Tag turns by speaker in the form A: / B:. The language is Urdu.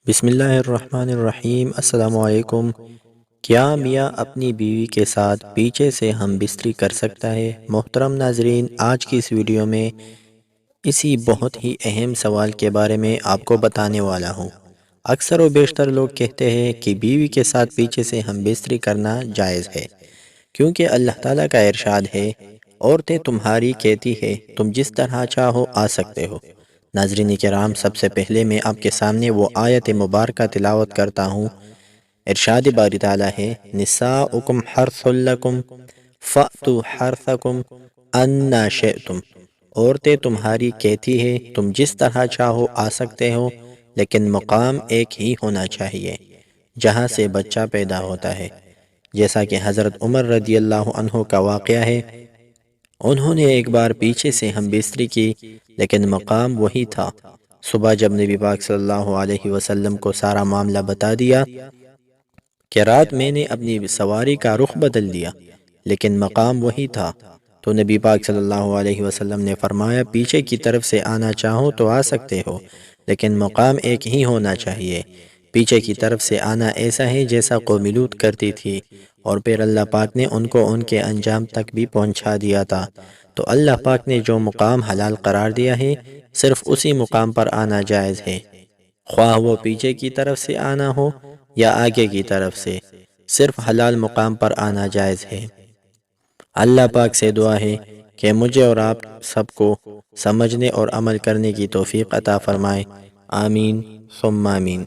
A: بسم اللہ الرحمن الرحیم۔ السلام علیکم۔ کیا میاں اپنی بیوی کے ساتھ پیچھے سے ہم بستری کر سکتا ہے؟ محترم ناظرین، آج کی اس ویڈیو میں اسی بہت ہی اہم سوال کے بارے میں آپ کو بتانے والا ہوں۔ اکثر و بیشتر لوگ کہتے ہیں کہ بیوی کے ساتھ پیچھے سے ہم بستری کرنا جائز ہے، کیونکہ اللہ تعالیٰ کا ارشاد ہے، عورتیں تمہاری کہتی ہے تم جس طرح چاہو آ سکتے ہو۔ ناظرین کرام، سب سے پہلے میں آپ کے سامنے وہ آیت مبارکہ تلاوت کرتا ہوں۔ ارشاد باری تعالیٰ ہے، نساؤکم حرث لکم فأتوا حرثکم انا شئتم۔ عورتیں تمہاری کہتی ہے تم جس طرح چاہو آ سکتے ہو، لیکن مقام ایک ہی ہونا چاہیے جہاں سے بچہ پیدا ہوتا ہے۔ جیسا کہ حضرت عمر رضی اللہ عنہ کا واقعہ ہے، انہوں نے ایک بار پیچھے سے ہم بستری کی، لیکن مقام وہی تھا۔ صبح جب نبی پاک صلی اللہ علیہ وسلم کو سارا معاملہ بتا دیا کہ رات میں نے اپنی سواری کا رخ بدل دیا، لیکن مقام وہی تھا، تو نبی پاک صلی اللہ علیہ وسلم نے فرمایا، پیچھے کی طرف سے آنا چاہو تو آ سکتے ہو، لیکن مقام ایک ہی ہونا چاہیے۔ پیچھے کی طرف سے آنا ایسا ہے جیسا قوم لوط کرتی تھی، اور پھر اللہ پاک نے ان کو ان کے انجام تک بھی پہنچا دیا تھا۔ تو اللہ پاک نے جو مقام حلال قرار دیا ہے، صرف اسی مقام پر آنا جائز ہے، خواہ وہ پیچھے کی طرف سے آنا ہو یا آگے کی طرف سے، صرف حلال مقام پر آنا جائز ہے۔ اللہ پاک سے دعا ہے کہ مجھے اور آپ سب کو سمجھنے اور عمل کرنے کی توفیق عطا فرمائے۔ آمین ثم آمین۔